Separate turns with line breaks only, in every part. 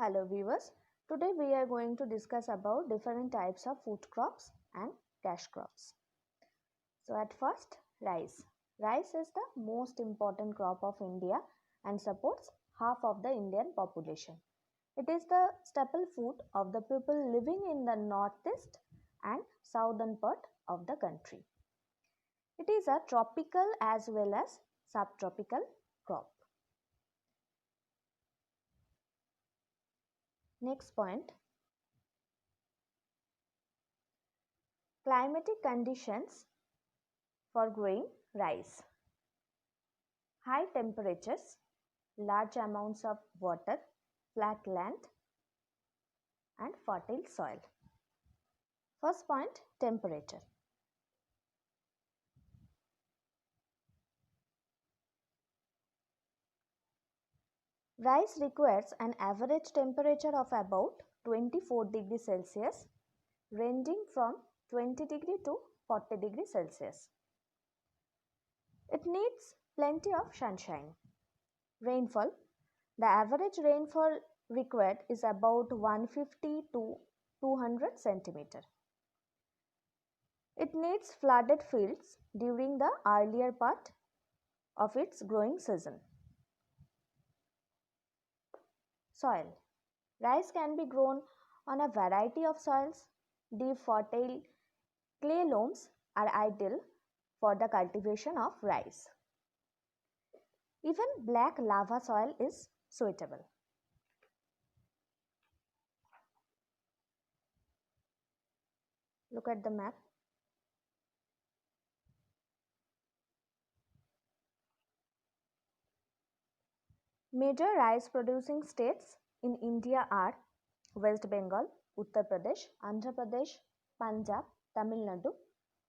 Hello viewers, today we are going to discuss about different types of food crops and cash crops. So at first, rice. Rice is the most important crop of India and supports half of the Indian population. It is the staple food of the people living in the northeast and southern part of the country. It is a tropical as well as subtropical crop. Next point, climatic conditions for growing rice. High temperatures, large amounts of water, flat land and fertile soil. First point, temperature. Rice requires an average temperature of about 24 degrees Celsius, ranging from 20 degree to 40 degrees Celsius. It needs plenty of sunshine. Rainfall. The average rainfall required is about 150 to 200 centimeter. It needs flooded fields during the earlier part of its growing season. Soil. Rice can be grown on a variety of soils. Deep fertile clay loams are ideal for the cultivation of rice. Even black lava soil is suitable. Look at the map. Major rice producing states in India are West Bengal, Uttar Pradesh, Andhra Pradesh, Punjab, Tamil Nadu,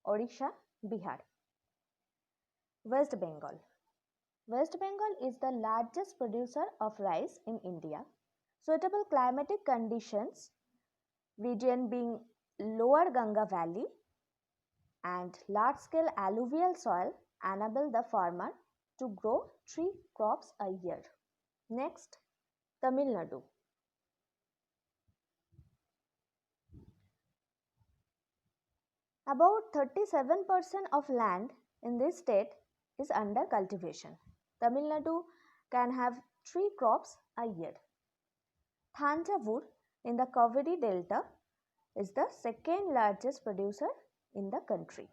Odisha, Bihar. West Bengal. West Bengal is the largest producer of rice in India. Suitable climatic conditions, region being lower Ganga Valley and large-scale alluvial soil enable the farmer to grow 3 crops a year. Next, Tamil Nadu. About 37% of land in this state is under cultivation. Tamil Nadu can have 3 crops a year. Thanjavur in the Kaveri Delta is the second largest producer in the country.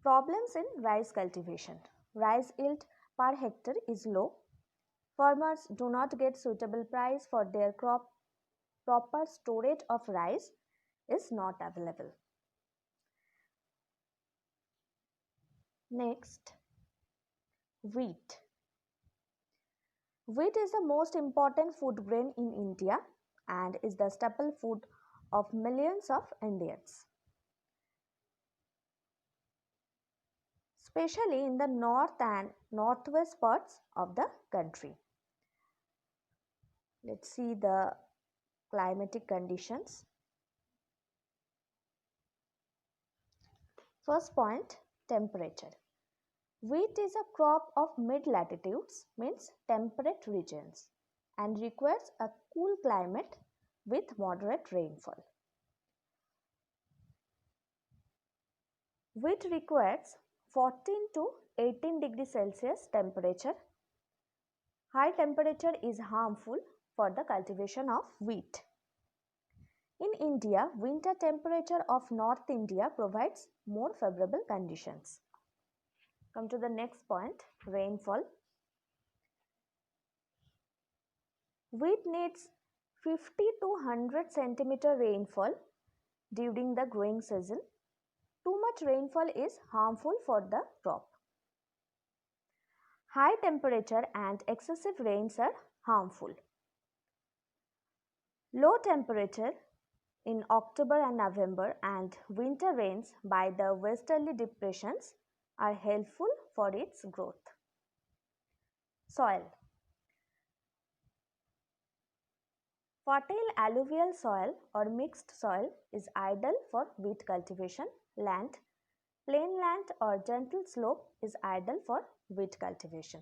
Problems in rice cultivation. Rice yield per hectare is low. Farmers do not get suitable price for their crop. Proper storage of rice is not available. Next, wheat. Wheat is the most important food grain in India and is the staple food of millions of Indians, especially in the north and northwest parts of the country. Let's see the climatic conditions. First point, temperature. Wheat is a crop of mid-latitudes, means temperate regions, and requires a cool climate with moderate rainfall. Wheat requires 14 to 18 degrees Celsius temperature. High temperature is harmful for the cultivation of wheat. In India, winter temperature of North India provides more favorable conditions. Come to the next point, rainfall. Wheat needs 50 to 100 centimeter rainfall during the growing season. Too much rainfall is harmful for the crop. High temperature and excessive rains are harmful. Low temperature in October and November and winter rains by the westerly depressions are helpful for its growth. Soil. Fertile alluvial soil or mixed soil is ideal for wheat cultivation. Land, plain land or gentle slope is ideal for wheat cultivation.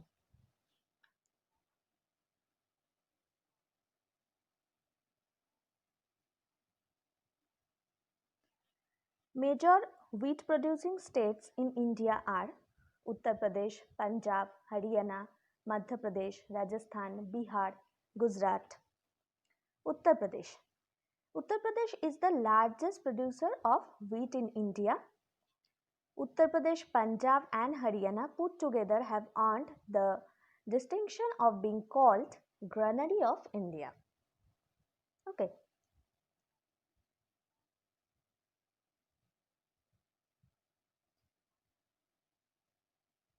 Major wheat producing states in India are Uttar Pradesh, Punjab, Haryana, Madhya Pradesh, Rajasthan, Bihar, Gujarat. Uttar Pradesh. Uttar Pradesh is the largest producer of wheat in India. Uttar Pradesh, Punjab, and Haryana put together have earned the distinction of being called Granary of India. Okay.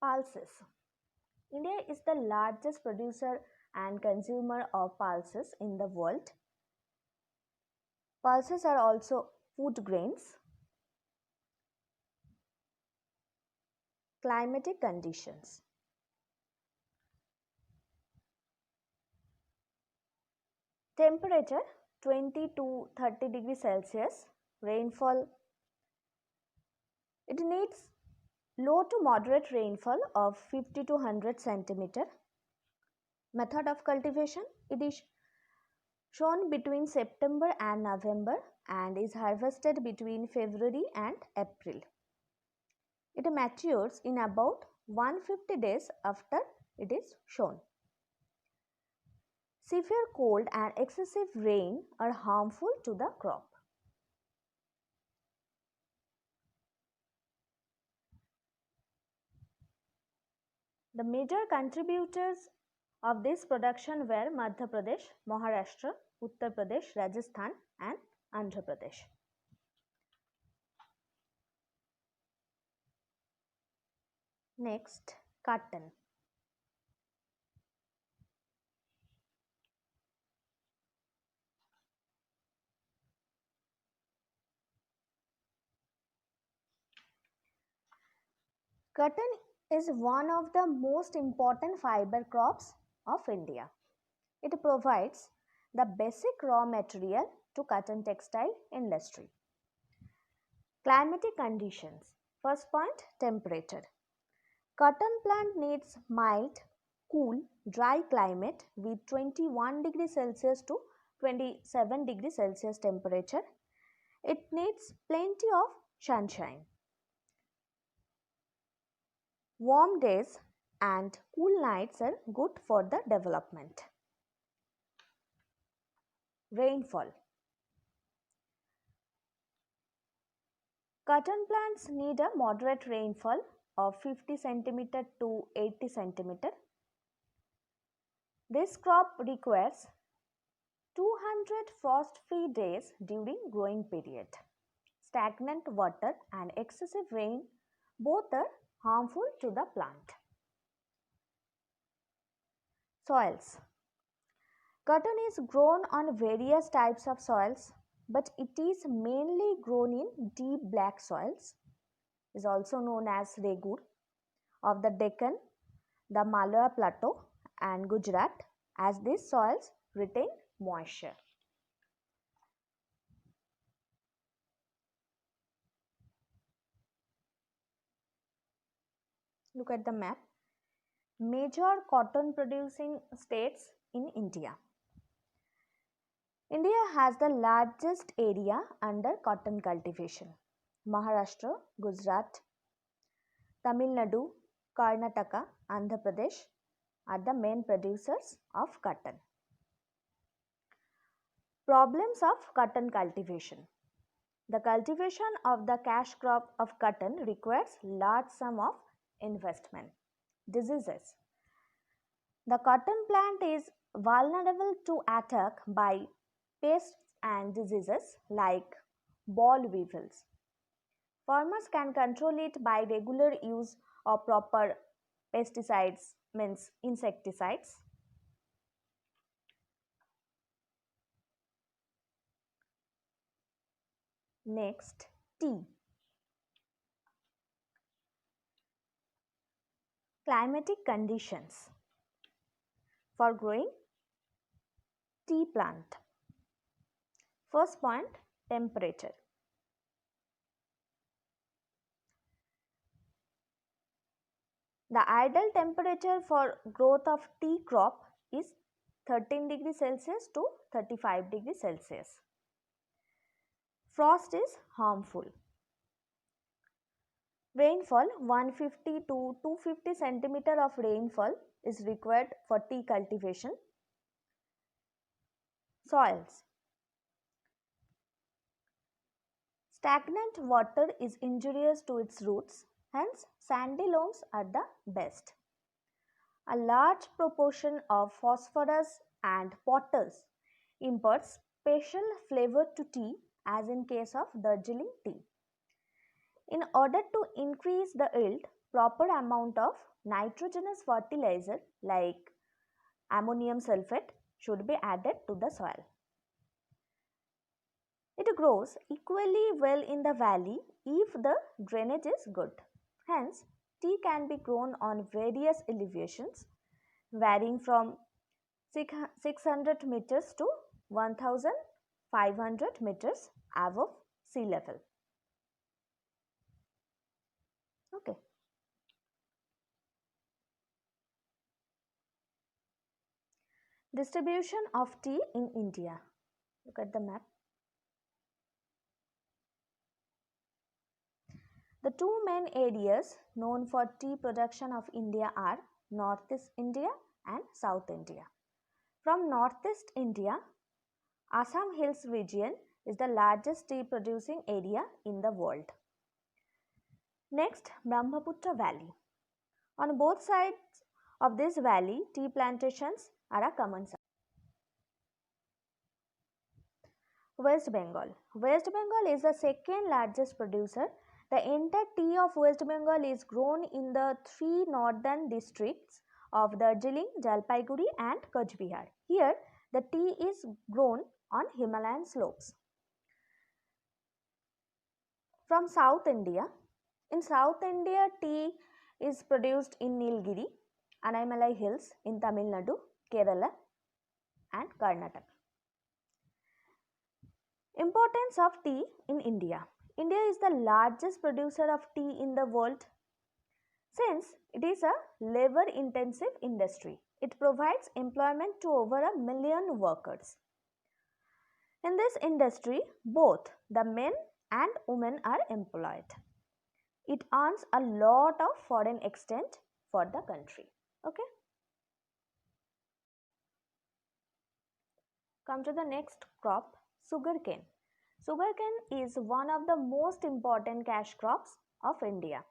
Pulses. India is the largest producer and consumer of pulses in the world. Pulses are also food grains. Climatic conditions. Temperature 20 to 30 degrees Celsius. Rainfall. It needs low to moderate rainfall of 50 to 100 centimeter. Method of cultivation. It is sown between September and November and is harvested between February and April. It matures in about 150 days after it is sown. Severe cold and excessive rain are harmful to the crop. The major contributors of this production were Madhya Pradesh, Maharashtra, Uttar Pradesh, Rajasthan and Andhra Pradesh. Next, cotton. Cotton is one of the most important fiber crops of India. It provides the basic raw material to cotton textile industry. Climatic conditions. First point, temperature. Cotton plant needs mild, cool, dry climate with 21 degrees Celsius to 27 degrees Celsius temperature. It needs plenty of sunshine. Warm days and cool nights are good for the development. Rainfall. Cotton plants need a moderate rainfall of 50 cm to 80 cm. This crop requires 200 frost-free days during growing period. Stagnant water and excessive rain both are harmful to the plant. Soils. Cotton is grown on various types of soils, but it is mainly grown in deep black soils, is also known as Regur, of the Deccan, the Malwa Plateau and Gujarat, as these soils retain moisture. Look at the map. Major cotton producing states in India. India has the largest area under cotton cultivation. Maharashtra, Gujarat, Tamil Nadu, Karnataka, Andhra Pradesh are the main producers of cotton. Problems of cotton cultivation. The cultivation of the cash crop of cotton requires large sum of investment. Diseases. The cotton plant is vulnerable to attack by pests and diseases like boll weevils. Farmers can control it by regular use of proper pesticides, means insecticides. Next, tea. Climatic conditions for growing tea plant. First point, temperature. The ideal temperature for growth of tea crop is 13 degrees Celsius to 35 degrees Celsius. Frost is harmful. Rainfall 150 to 250 centimeter of rainfall is required for tea cultivation. Soils. Stagnant water is injurious to its roots, hence sandy loams are the best. A large proportion of phosphorus and potash imparts special flavor to tea as in case of Darjeeling tea. In order to increase the yield, proper amount of nitrogenous fertilizer like ammonium sulfate should be added to the soil. It grows equally well in the valley if the drainage is good. Hence, tea can be grown on various elevations varying from 600 meters to 1500 meters above sea level. Okay. Distribution of tea in India. Look at the map. The two main areas known for tea production of India are Northeast India and South India. From Northeast India, Assam Hills region is the largest tea producing area in the world. Next, Brahmaputra Valley. On both sides of this valley, tea plantations are a common sight. West Bengal. West Bengal is the second largest producer. The entire tea of West Bengal is grown in the three northern districts of Darjeeling, Jalpaiguri and Cooch Behar. Here, the tea is grown on Himalayan slopes. From South India, in South India, tea is produced in Nilgiri, Anaimalai Hills in Tamil Nadu, Kerala and Karnataka. Importance of tea in India. India is the largest producer of tea in the world. Since it is a labor intensive industry, it provides employment to over 1 million workers. In this industry, both the men and women are employed. It earns a lot of foreign exchange for the country. Okay. Come to the next crop, sugarcane. Sugarcane is one of the most important cash crops of India.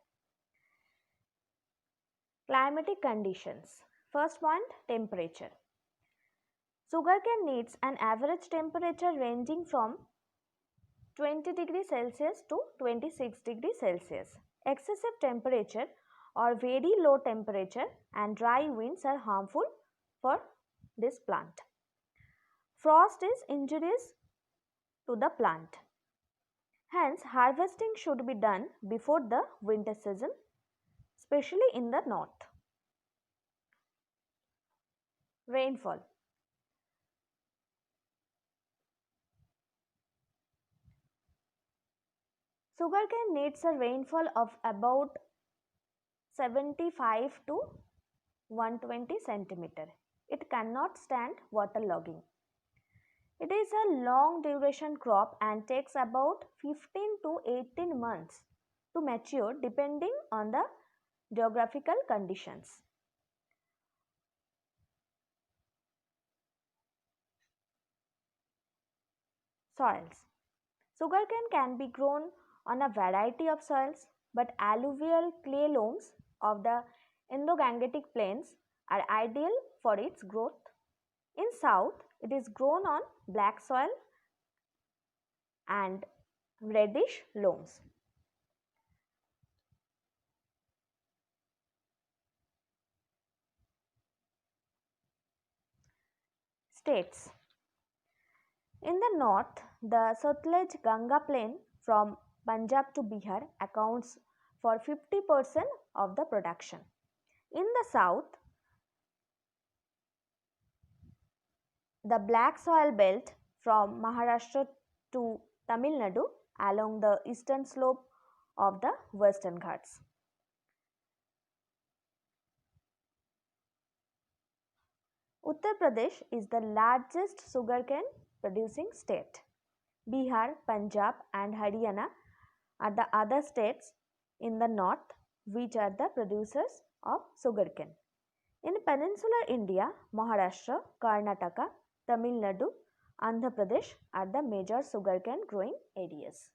Climatic conditions. First point, temperature. Sugarcane needs an average temperature ranging from 20 degrees Celsius to 26 degrees Celsius. Excessive temperature or very low temperature and dry winds are harmful for this plant. Frost is injurious to the plant. Hence, harvesting should be done before the winter season, especially in the north. Rainfall. Sugarcane needs a rainfall of about 75 to 120 centimeter. It cannot stand waterlogging. It is a long duration crop and takes about 15 to 18 months to mature depending on the geographical conditions. Soils. Sugarcane can be grown on a variety of soils, but alluvial clay loams of the Indo-Gangetic plains are ideal for its growth. In south, it is grown on black soil and reddish loams. States. In the north, the Sutlej Ganga plain from Punjab to Bihar accounts for 50% of the production. In the south, the black soil belt from Maharashtra to Tamil Nadu along the eastern slope of the Western Ghats. Uttar Pradesh is the largest sugarcane producing state. Bihar, Punjab and Haryana are the other states in the north, which are the producers of sugarcane. In peninsular India, Maharashtra, Karnataka, Tamil Nadu, Andhra Pradesh are the major sugarcane growing areas.